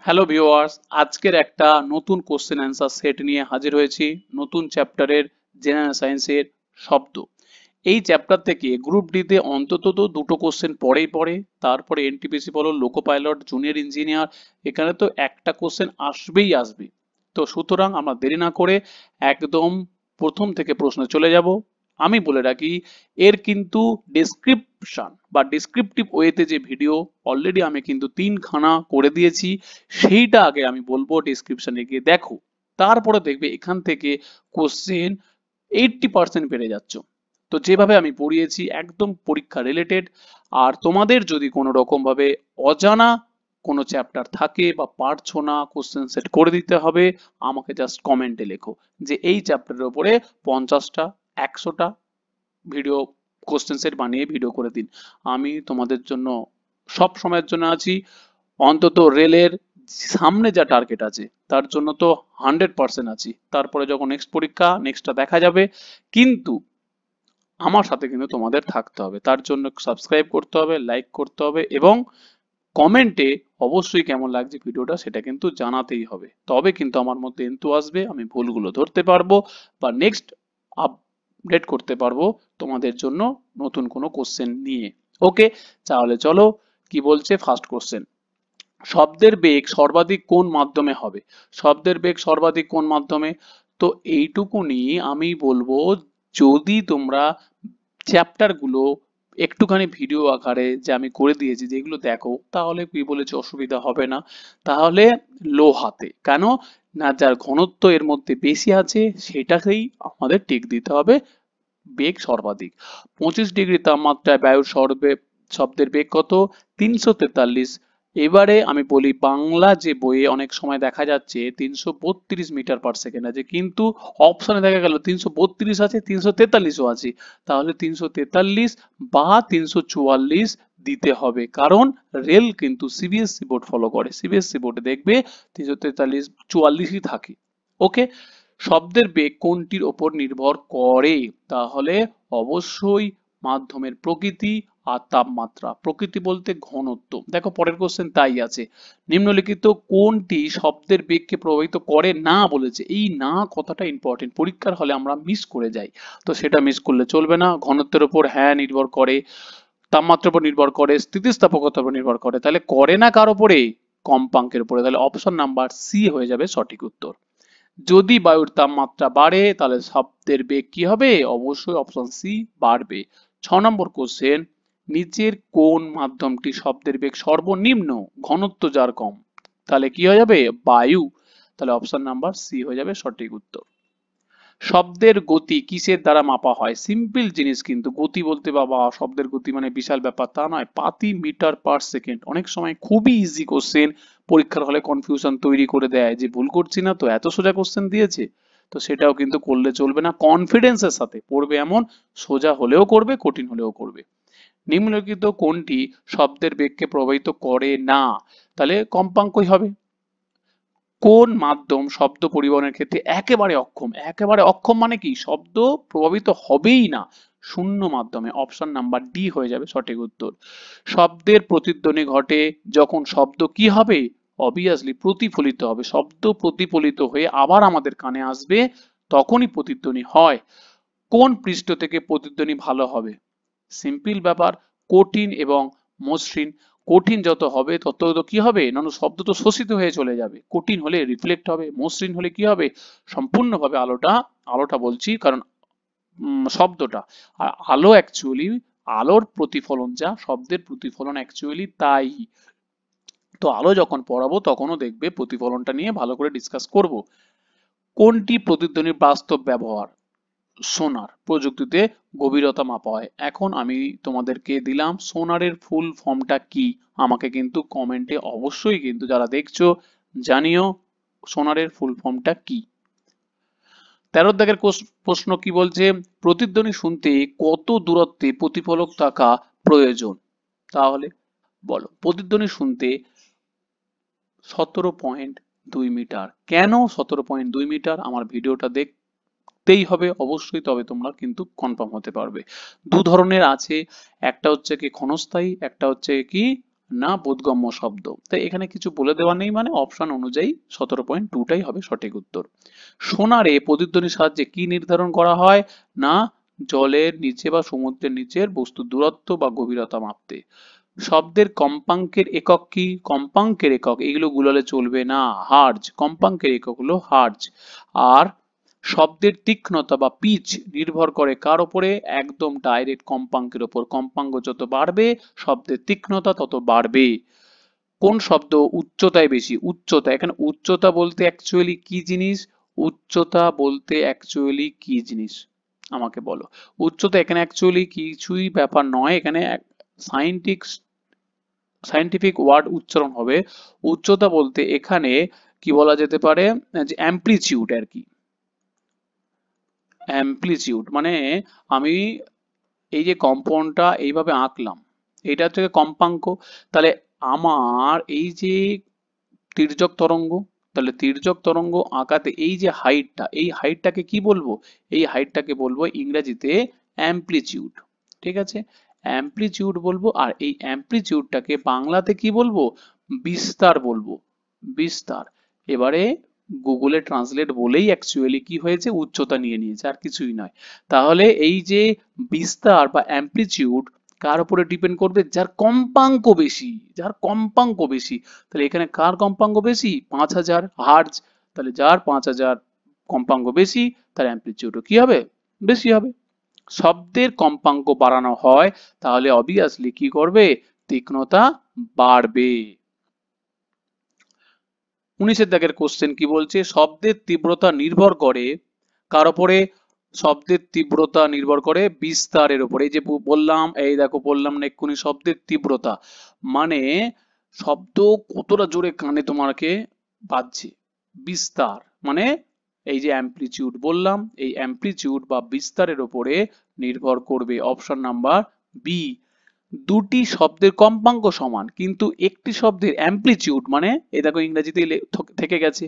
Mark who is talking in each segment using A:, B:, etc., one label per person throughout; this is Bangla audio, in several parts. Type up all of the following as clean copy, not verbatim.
A: হ্যালো ভিউয়ার্স, আজকের একটা নতুন কোশ্চেন অ্যান্সার সেট নিয়ে হাজির হয়েছি। নতুন চ্যাপ্টারের জেনারেল সায়েন্সের শব্দ। এই চ্যাপ্টার থেকে গ্রুপ ডি তে অন্তত তো দুটো কোশ্চেন পড়েই পড়ে। তারপরে এনটিপিসি বলো, লোকো পাইলট, জুনিয়র ইঞ্জিনিয়ার, এখানে তো একটা কোশ্চেন আসবেই আসবে। তো সুতরাং আমরা দেরি না করে একদম প্রথম থেকে প্রশ্নে চলে যাব। আমি বলে রাখি, এর কিন্তু ডেসক্রিপশন বা ডেসক্রিপটিভ ওয়েতে যে ভিডিও অলরেডি আমি কিন্তু 3খানা করে দিয়েছি, সেইটা আগে আমি বলবো ডেসক্রিপশনে গিয়ে দেখো। তারপরে দেখবে এখান থেকে কোশ্চেন 80% পেরে যাচ্ছ। তো যেভাবে আমি পড়িয়েছি একদম পরীক্ষা রিলেটেড। আর তোমাদের যদি কোনো রকম ভাবে অজানা কোনো চ্যাপ্টার থাকে বা পারছো না, কোশ্চেন সেট করে দিতে হবে, আমাকে জাস্ট কমেন্টে লেখো যে এই চ্যাপ্টারের উপরে 50টা 100টা ভিডিও কোশ্চেন সেট বানিয়ে ভিডিও করে দিন। আমি তোমাদের জন্য সব সময়ের জন্য আছি। অন্তত রেলের সামনে যা টার্গেট আছে তার জন্য তো 100% আছি। তারপরে যখন নেক্সট পরীক্ষা, নেক্সটটা দেখা যাবে। কিন্তু আমার সাথে কিন্তু তোমাদের থাকতে হবে, তার জন্য সাবস্ক্রাইব করতে হবে, লাইক করতে হবে এবং কমেন্টে অবশ্যই কেমন লাগছে ভিডিওটা সেটা কিন্তু জানাতেই হবে। তবে কিন্তু আমার মধ্যে এন্থু আসবে, আমি ভুলগুলো ধরতে পারবো বা নেক্সট আপডেট করতে পারবো তোমাদের জন্য নতুন কোনো কোশ্চেন নিয়ে। ওকে, তাহলে চলো কি বলছে ফার্স্ট কোশ্চেন। শব্দের বেগ সর্বাধিক কোন মাধ্যমে হবে? শব্দের বেগ সর্বাধিক কোন মাধ্যমে? তো এইটুকুনি আমি বলবো, যদি তোমরা চ্যাপ্টার গুলো একটুখানি ভিডিও আকারে যে আমি করে দিয়েছি যেগুলো দেখো, তাহলে কি বলেছে অসুবিধা হবে না। তাহলে লোহাতে কেন না, যার ঘনত্ব এর মধ্যে বেশি আছে সেটাকেই আমাদের টিক দিতে হবে বেগ সর্বাধিক। 25 ডিগ্রি তাপমাত্রায় বায়ুর শব্দের বেগ কত? 343। এবারে আমি বলি, বাংলা যে বইয়ে অনেক সময় দেখা যাচ্ছে 332 মিটার পার সেকেন্ড আছে, কিন্তু অপশনে দেখা গেল 332 আছে, 343ও আছে। তাহলে 343 বা 344 দিতে হবে, কারণ রেল কিন্তু সিবিএসসি বোর্ড ফলো করে। সিবিএসসি বোর্ডে দেখবে 343 44ই থাকে। ওকে, শব্দের বেগ কোনটির ওপর নির্ভর করে? তাহলে অবশ্যই মাধ্যমের প্রকৃতি আর তাপমাত্রা। প্রকৃতি বলতে ঘনত্ব। দেখো পরের কোশ্চেন তাই আছে, নিম্নলিখিত কোনটি শব্দের বেগকে প্রভাবিত করে না বলেছে। এই না কথাটা ইম্পর্টেন্ট, পরীক্ষার হলে আমরা মিস করে যাই, তো সেটা মিস করলে চলবে না। ঘনত্বের উপর হ্যাঁ নির্ভর করে, তাপমাত্রার উপর নির্ভর করে, স্থিতিস্থাপকতার উপর নির্ভর করে। তাহলে করে না কার উপরে? কম্পাঙ্কের উপরে। তাহলে অপশন নাম্বার সি হয়ে যাবে সঠিক উত্তর। যদি বায়ুর তাপমাত্রা বাড়ে তাহলে শব্দের বেগ কি হবে? অবশ্যই অপশন সি, বাড়বে। 6 নম্বর কোশ্চেন, নিচের কোন মাধ্যমটি শব্দের বেগ সর্বনিম্ন, ঘনত্ব যার কম? তাহলে কি হয়ে যাবে? বায়ু। তাহলে অপশন নাম্বার সি হয়ে যাবে সঠিক উত্তর। শব্দের গতি কিসের দ্বারা মাপা হয়? সিম্পল জিনিস, কিন্তু গতি বলতে বাবা শব্দের গতি মানে বিশাল ব্যাপার তা নয়, পাতি মিটার পার সেকেন্ড। অনেক সময় খুবই ইজি কোশ্চেন পরীক্ষার হলে কনফিউশন তৈরি করে দেয় যে ভুল করছি না তো, এত সোজা কোশ্চেন দিয়েছে। তো সেটাও কিন্তু করলে চলবে না, কনফিডেন্সের সাথে পড়বে, এমন সোজা হলেও করবে, কঠিন হলেও করবে। নিম্নলিখিত কোনটি শব্দের বেগকে প্রভাবিত করে না? তাহলে কম্পাঙ্কই হবে। কোন মাধ্যম শব্দ পরিবহনের ক্ষেত্রে একেবারে অক্ষম? একেবারে অক্ষম মানে কি? শব্দ প্রভাবিত হবেই না। শূন্য মাধ্যমে। অপশন নাম্বার ডি হয়ে যাবে সঠিক উত্তর। শব্দের প্রতিধ্বনি ঘটে যখন শব্দ কি হবে? অবভিয়াসলি প্রতিফলিত হবে। শব্দ প্রতিফলিত হয়ে আবার আমাদের কানে আসবে, তখনই প্রতিধ্বনি হয়। কোন পৃষ্ঠ থেকে প্রতিধ্বনি ভালো হবে? সিম্পল ব্যাপার, কঠিন এবং মসৃণ। কঠিন যত হবে তত তো কি হবে না, শব্দ তো শোষিত হয়ে চলে যাবে। কঠিন হলে রিফ্লেক্ট হবে, মসৃণ হলে কি হবে? সম্পূর্ণভাবে আলোটা, আলোটা বলছি কারণ শব্দটা, আর আলো অ্যাকচুয়ালি, আলোর প্রতিফলন যা শব্দের প্রতিফলন অ্যাকচুয়ালি তাই। তো আলো যখন পড়াবো তখনও দেখবে প্রতিফলনটা নিয়ে ভালো করে ডিসকাস করব। কোনটি প্রতিধ্বনির বাস্তব ব্যবহার? সোনার প্রযুক্তিতে গভীরতা মাপা হয়। এখন আমি তোমাদেরকে দিলাম সোনারের ফুল ফর্মটা কি, আমাকে কিন্তু কমেন্টে অবশ্যই কিন্তু যারা দেখছো জানিও সোনারের ফুল ফর্মটা কি। 13 দাগের প্রশ্ন কি বলছে? প্রতিধ্বনি শুনতে কত দূরত্বে প্রতিফলক থাকা প্রয়োজন? তাহলে বলো, প্রতিধ্বনি শুনতে 17.2 মিটার। কেন 17.2 মিটার? আমার ভিডিওটা দেখতেই হবে অবশ্যই, তবে তোমরা কিন্তু কনফার্ম হতে পারবে। দু ধরনের আছে, একটা হচ্ছে কি ক্ষণস্থায়ী, একটা হচ্ছে কি না বোধগম্য শব্দ। তাই এখানে কিছু বলে দেওয়া নেই, মানে অপশন অনুযায়ী 17.2টাই হবে সঠিক উত্তর। সোনারে প্রতিধ্বনির সাহায্যে কি নির্ধারণ করা হয়? না জলের নিচে বা সমুদ্রের নিচের বস্তুর দূরত্ব বা গভীরতা মাপতে। শব্দের কম্পাঙ্কের একক কি? কম্পাঙ্কের একক এগুলো গুলালে চলবে না, হার্জ। কম্পাঙ্কের একক হলো হার্জ। আর শব্দের তীক্ষ্ণতা বা পিচ নির্ভর করে কার উপরে? একদম ডাইরেক্ট কম্পাঙ্কের উপর। কম্পাঙ্ক যত বাড়বে শব্দের তীক্ষ্ণতা তত বাড়বে। কোন শব্দ উচ্চতায় বেশি? উচ্চতা, এখানে উচ্চতা বলতে অ্যাকচুয়ালি কি জিনিস? উচ্চতা বলতে অ্যাকচুয়ালি কি জিনিস আমাকে বলো। উচ্চতা এখানে অ্যাকচুয়ালি কিছুই ব্যাপার নয়, এখানে সায়েন্টিফিক ওয়ার্ড উচ্চারণ হবে। উচ্চতা বলতে এখানে কি বলা যেতে পারে, যে অ্যাম্প্লিচিউড আর কি। অ্যাম্প্লিচিউড মানে আমি এই যে কম্পাউন্ডটা এইভাবে আঁকলাম, এটা হচ্ছে কম্পাঙ্ক। তাহলে আমার এই যে তির্যক তরঙ্গ, তাহলে তির্যক তরঙ্গ আঁকাতে এই যে হাইটটা, এই হাইটটাকে কি বলবো? এই হাইটটাকে বলবো ইংরেজিতে অ্যাম্প্লিচিউড। ঠিক আছে, অ্যাম্প্লিচিউড বলবো। আর এই অ্যাম্প্লিচিউডটাকে বাংলাতে কি বলবো? বিস্তার বলবো, বিস্তার। এবারে গুগলে ট্রান্সলেট বলেই অ্যাকচুয়ালি কি হয়েছে? উচ্চতা নিয়ে নিয়েছে, আর কিছুই নয়। তাহলে এই যে বিস্তার বা অ্যাম্প্লিচিউড কার উপরে ডিপেন্ড করবে? যার কম্পাঙ্ক বেশি, যার কম্পাঙ্ক বেশি। তাহলে এখানে কার কম্পাঙ্ক বেশি? 5000 হার্জ। তাহলে যার 5000 কম্পাঙ্ক বেশি তার অ্যাম্প্লিচিউডও কি হবে? বেশি হবে। শব্দের কম্পাঙ্ক বাড়ানো হয় তাহলে অবভিয়াসলি কি করবে? তীক্ষ্ণতা বাড়বে। 19 দাগের কোশ্চেন কি বলছে? শব্দের তীব্রতা নির্ভর করে কার উপরে? শব্দের তীব্রতা নির্ভর করে বিস্তারের উপর। এই যে বললাম, এই দেখো বললাম না এক্ষুনি, শব্দের তীব্রতা মানে শব্দ কতটা জোরে কানে তোমাকে বাজছে। বিস্তার মানে এই যে অ্যাম্প্লিচিউড বললাম, এই অ্যাম্প্লিচিউড বা বিস্তারের উপরে নির্ভর করবে। Option number B. দুটি শব্দের কম্পাঙ্ক সমান কিন্তু একটি শব্দের অ্যাম্প্লিচিউড মানে এই দেখো ইংরেজিতে থেকে গেছে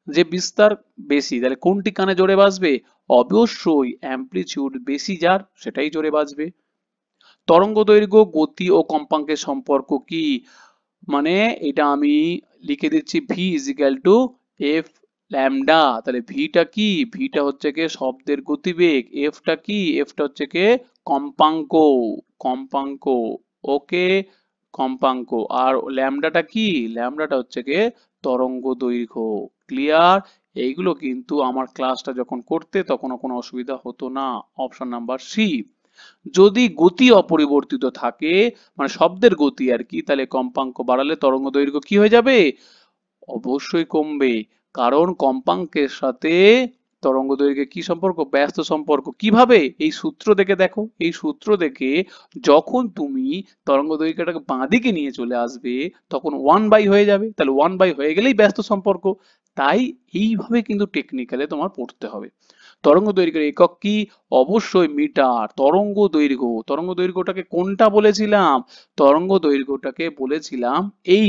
A: যে বিস্তার বেশি, তাহলে কোনটি কানে জোরে বাজবে? অবশ্যই অ্যাম্প্লিচিউড বেশি যার সেটাই জোরে বাজবে। তরঙ্গ দৈর্ঘ্য, গতি ও কম্পাঙ্কের সম্পর্ক কি? মানে এটা আমি লিখে দিচ্ছি V is equal to F lambda. তাহলে ভিটা কি? ভিটা হচ্ছে কি শব্দের গতিবেগ। এফটা কি? এফটা হচ্ছে কি কম্পাঙ্ক, কম্পাঙ্ক। ওকে, কম্পাঙ্ক। আর ল্যামডাটা কি? ল্যামডাটা হচ্ছে কি তরঙ্গ দৈর্ঘ্য। ক্লিয়ার? এইগুলো কিন্তু আমার ক্লাসটা যখন করতে তখনও কোনো অসুবিধা হতো না। Option number C. যদি গতি অপরিবর্তিত থাকে মানে শব্দের গতি আর কি, তাহলে কম্পাঙ্ক বাড়ালে তরঙ্গ দৈর্ঘ্য কি হয়ে যাবে? অবশ্যই কমবে। কারণ কম্পাঙ্কের সাথে তরঙ্গ দৈর্ঘ্যের কি সম্পর্ক? ব্যস্ত সম্পর্ক। কিভাবে? এই সূত্র দেখে দেখো, এই সূত্র দেখে যখন তুমি তরঙ্গ দৈর্ঘ্যটাকে বাঁদিকে নিয়ে চলে আসবে তখন 1/, হয়ে যাবে। তাহলে 1/, হয়ে গেলেই ব্যস্ত সম্পর্ক। তাই এইভাবে কিন্তু টেকনিক্যালে তোমার পড়তে হবে। তরঙ্গ দৈর্ঘ্যের একক কি? অবশ্যই মিটার। তরঙ্গ দৈর্ঘ্য, তরঙ্গ দৈর্ঘ্যটাকে কোনটা বলেছিলাম? তরঙ্গ দৈর্ঘ্যটাকে বলেছিলাম এই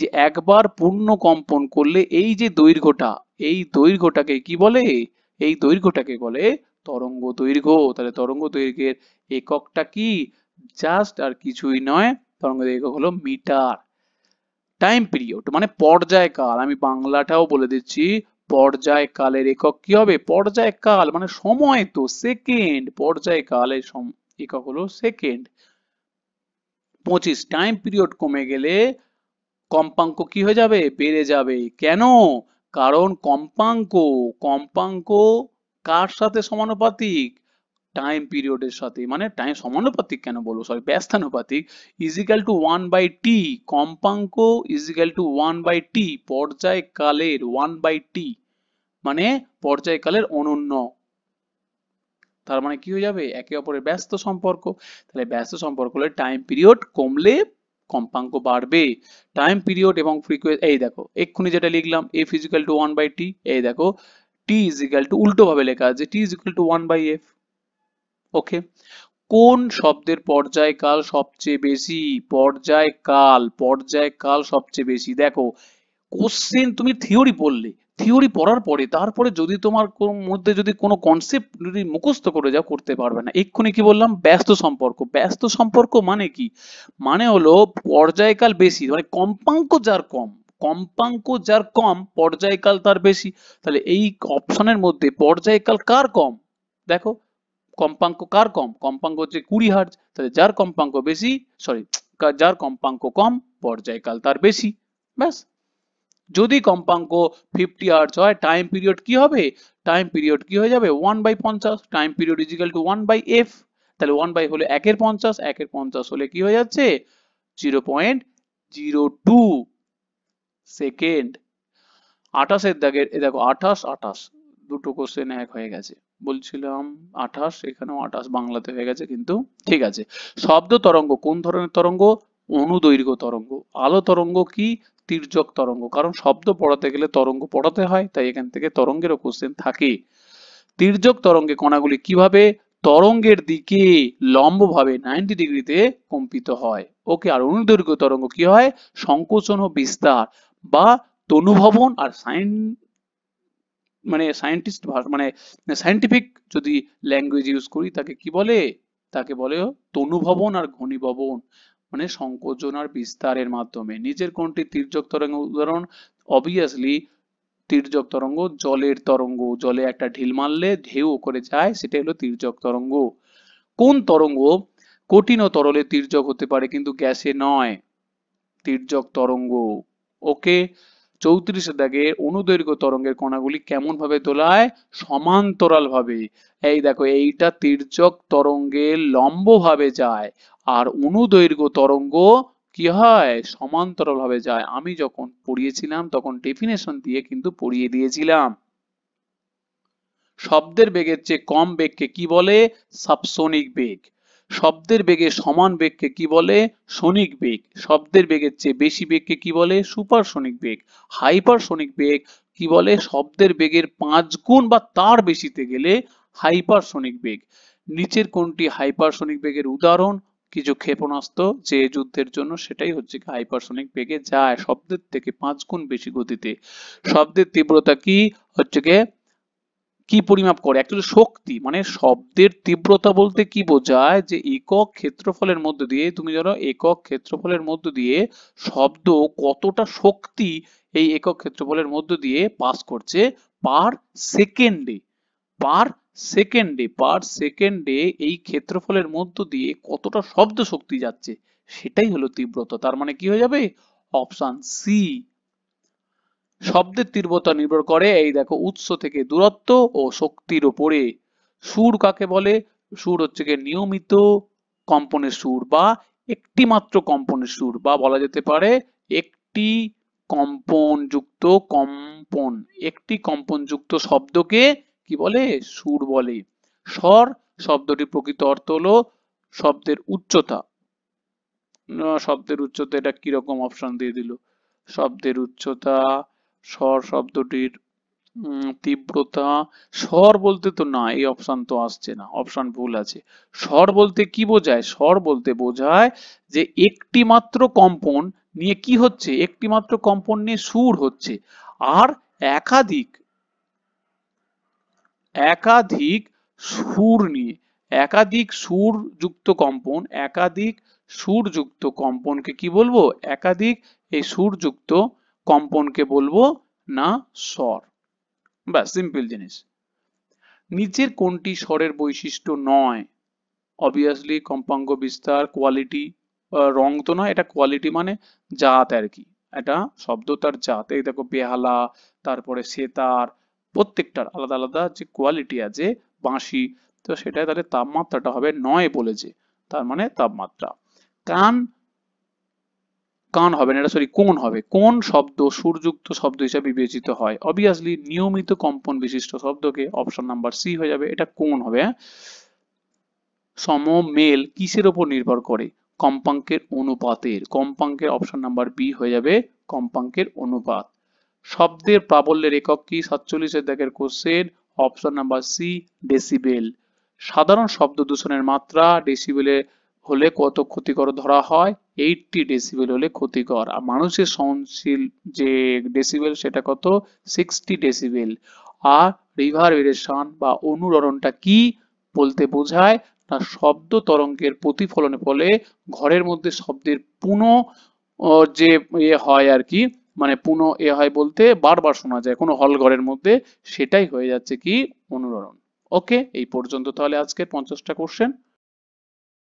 A: যে একবার পূর্ণ কম্পন করলে এই যে দৈর্ঘ্যটা, এই দৈর্ঘ্যটাকে কি বলে? এই দৈর্ঘ্যটাকে বলে তরঙ্গ দৈর্ঘ্য। তাহলে তরঙ্গ দৈর্ঘ্যের এককটা কি? জাস্ট আর কিছুই নয়, তরঙ্গ দৈর্ঘ্য হলো মিটার। টাইম পিরিয়ড মানে পর্যায়কাল, আমি বাংলাটাও বলে দিচ্ছি। পর্যায়কালের একক কি হবে? পর্যায়কাল মানে সময় তো, সেকেন্ড। পর্যায়কালের একক হলো সেকেন্ড। 25 টাইম পিরিয়ড কমে গেলে কম্পাঙ্ক কি হয়ে যাবে? বেড়ে যাবে। কেন? কারণ কম্পাঙ্ক, কম্পাঙ্ক কার সাথে সমানুপাতিক? টাইম পিরিয়ডের সাথে। মানে টাইম সমানুপাতিক কেন বলবো, সরি ব্যস্তানুপাতিক। Is equal two 1/t। কম্পাঙ্ক ইজিক্যাল টু 1/t। পর্যায়কালের 1/t মানে পর্যায়কালের অনন্য। তার মানে কি হয়ে যাবে? একে অপরের ব্যস্ত সম্পর্ক। তাহলে ব্যস্ত সম্পর্ক হলে টাইম পিরিয়ড কমলে কম্পাঙ্ক বাড়বে। টাইম পিরিয়ড এবং ফ্রিকোয়েন্সি, এই দেখো এক্ষুনি যেটা লিখলাম এফ ইজিক্যাল টু 1/t, এই দেখো টি ইজিক্যাল টু উল্টো ভাবে লেখা আছে টি ইজিক্যাল টু 1/f। ওকে, কোন শব্দের পর্যায়কাল সবচেয়ে বেশি? পর্যায়কাল, পর্যায়কাল সবচেয়ে বেশি। দেখো কোশ্চেন তুমি থিওরি পড়লে, থিওরি পড়ার পরে তারপরে যদি তোমার মধ্যে যদি কোনো কনসেপ্ট যদি মুখস্থ করে যাও, করতে পারবে না। এক্ষুনি কি বললাম, ব্যস্ত সম্পর্ক। ব্যস্ত সম্পর্ক মানে কি? মানে হলো পর্যায়কাল বেশি, মানে কম্পাঙ্ক যার কম, কম্পাঙ্ক যার কম পর্যায়কাল তার বেশি। তাহলে এই অপশনের মধ্যে পর্যায়কাল কার কম? দেখো, কম্পাঙ্ক কার কম? কম্পাঙ্ক হচ্ছে 20 হার্জ। তাহলে যার কম্পাঙ্ক বেশি, সরি, যার কম্পাঙ্ক কম পর্যায়কাল তার বেশি। ব্যাস। যদি কম্পাঙ্ক 50 হার্জ হয়, টাইম পিরিয়ড কি হবে? টাইম পিরিয়ড কি হয়ে যাবে? 1/50। Time period is equal to 1/f। তাহলে 1 বাই হলে 1/50, 1/50 হলে কি হয়ে যাচ্ছে? 0.02 সেকেন্ড। 28 দাগের দেখো, 28 দুটো কোশ্চেন এক হয়ে গেছে। বলছিলাম 28, এখানেও 28 বাংলাতে হয়ে গেছে, কিন্তু ঠিক আছে। শব্দ তরঙ্গ কোন ধরনের তরঙ্গ? অনুদৈর্ঘ্য তরঙ্গ। আলো তরঙ্গ কি? তির্যক তরঙ্গ। কারণ শব্দ পড়াতে গেলে তরঙ্গ পড়াতে হয়, তাই এখান থেকে তরঙ্গেরও কোশ্চেন থাকে। তির্যক তরঙ্গে কণাগুলি কিভাবে তরঙ্গের দিকে লম্বভাবে 90 ডিগ্রিতে কম্পিত হয়। ওকে। আর অনুদৈর্ঘ্য তরঙ্গ কি হয়? সংকোচন ও বিস্তার বা তনুভবন। আর মানে সায়েন্টিস্ট মানে সায়েন্টিফিক যদি ল্যাঙ্গুয়েজ ইউজ করি, তাকে কি বলে? তাকে বলে তনুভবন আর ঘনীভবন, মানে সংকোচন আর বিস্তারের মাধ্যমে। নিচের কোনটি তির্যক তরঙ্গের উদাহরণ? অবভিয়াসলি তির্যক তরঙ্গ জলের তরঙ্গ। জলে একটা ঢিল মারলে ঢেউ করে যায়, সেটা হলো তির্যক তরঙ্গ। কোন তরঙ্গ কঠিন ও তরলে তির্যক হতে পারে কিন্তু গ্যাসে নয়? তির্যক তরঙ্গ। ওকে। 34 দাগে অনুদৈর্ঘ্য তরঙ্গের কণাগুলি কেমন ভাবে দোলায়? সমান্তরাল ভাবে। এই দেখো, এইটা তির্যক তরঙ্গে লম্ব ভাবে যায়, আর অনুদৈর্ঘ্য তরঙ্গ কি হয়? সমান্তরাল ভাবে যায়। আমি যখন পড়িয়েছিলাম তখন ডেফিনেশন দিয়ে কিন্তু পড়িয়ে দিয়েছিলাম। শব্দের বেগের চেয়ে কম বেগকে কি বলে? সাবসোনিক বেগ। শব্দের বেগে সমান বেগকে কি বলে? সনিক বেগ। শব্দের বেগের চেয়ে বেশি বেগকে কি বলে? সুপারসনিক বেগ। হাইপারসনিক বেগ কি বলে? শব্দের বেগের 5 গুণ বা তার বেশিতে গেলে হাইপারসনিক বেগ। নিচের কোনটি হাইপারসনিক বেগের উদাহরণ? কিছু ক্ষেপণাস্ত্র যে যুদ্ধের জন্য, সেটাই হচ্ছে হাইপারসনিক বেগে যায়, শব্দের থেকে 5 গুণ বেশি গতিতে। শব্দের তীব্রতা কি হচ্ছে কি পরিমাপ করে? অ্যাকচুয়ালি শক্তি, মানে শব্দের তীব্রতা বলতে কি বোঝায়? যে একক ক্ষেত্রফলের মধ্য দিয়ে, তুমি ধরো একক ক্ষেত্রফলের মধ্য দিয়ে শব্দ কতটা শক্তি এই একক ক্ষেত্রফলের মধ্য দিয়ে পাস করছে পার সেকেন্ডে। পার সেকেন্ডে, পার সেকেন্ডে এই ক্ষেত্রফলের মধ্য দিয়ে কতটা শব্দ শক্তি যাচ্ছে, সেটাই হলো তীব্রতা। তার মানে কি হয়ে যাবে? Option C. শব্দের তীব্রতা নির্ভর করে, এই দেখো, উৎস থেকে দূরত্ব ও শক্তির উপরে। সুর কাকে বলে? সুর হচ্ছে গিয়ে নিয়মিত কম্পনের সুর বা একটি মাত্র কম্পনের সুর, বা বলা যেতে পারে একটি কম্পনযুক্ত কম্পন। একটি কম্পনযুক্ত শব্দকে কি বলে? সুর বলে। স্বর শব্দটির প্রকৃত অর্থ হলো শব্দের উচ্চতা। শব্দের উচ্চতা, এটা কিরকম অপশন দিয়ে দিল? শব্দের উচ্চতা। স্বর শব্দটির তীব্রতা। স্বর বলতে তো না, এই অপশন তো আসছে না, অপশন ভুল আছে। স্বর বলতে কি বোঝায়? স্বর বলতে বোঝায় যে একটি মাত্র কম্পন নিয়ে কি হচ্ছে? একটি মাত্র কম্পন নিয়ে সুর হচ্ছে। আর একাধিক একাধিক সুর নিয়ে, একাধিক সুর যুক্ত কম্পন, একাধিক সুরযুক্ত কম্পনকে কি বলবো? একাধিক এই সুরযুক্ত কম্পনকে বলবো না স্বর। ব্যাস, সিম্পল জিনিস। নিচের কোনটি স্বরের বৈশিষ্ট্য নয়? অবভিয়াসলি কম্পাঙ্ক বিস্তার, কোয়ালিটি। রং তো নয়, এটা কোয়ালিটি মানে জাত আর কি, এটা শব্দ তার জাত। এই দেখো, বেহালা, তারপরে সেতার, প্রত্যেকটার আলাদা আলাদা যে কোয়ালিটি আছে। বাঁশি, তো সেটাই তাহলে তাপমাত্রাটা হবে নয় বলেছে, তার মানে তাপমাত্রা। কান, কান হবে না, এটা সরি কোন হবে। কোন শব্দ সুরযুক্ত শব্দ হিসাবে বিবেচিত হয়? অবভিয়াসলি নিয়মিত কম্পন বিশিষ্ট শব্দকে, অপশন নাম্বার সি হয়ে যাবে, এটা কোন হবে। সমমেল কিসের উপর নির্ভর করে? কম্পাঙ্কের অনুপাতের। কম্পাঙ্কের অপশন নাম্বার বি হয়ে যাবে, কম্পাঙ্কের অনুপাত। শব্দের প্রাবল্যের একক কি? 47 দাগের question, option number C, decibel. সাধারণ শব্দ দূষণের মাত্রা ডেসিবেলে হলে কত ক্ষতিকর ধরা হয়? 80 ডেসিবেল হলে ক্ষতিকর। আর মানুষের সহনশীল যে ডেসিবেল সেটা কত? 60 ডেসিবেল। আর রিভারবেরেশন বা অনুরণনটা কি বলতে বোঝায় না, শব্দ তরঙ্গের প্রতিফলনের ফলে ঘরের মধ্যে শব্দের পুনঃ যে হয় আর কি, মানে পুনঃ হয় বলতে বারবার শোনা যায় কোনো হল ঘরের মধ্যে, সেটাই হয়ে যাচ্ছে কি অনুরণন। ওকে, এই পর্যন্ত তাহলে আজকের 50টা কোশ্চেন।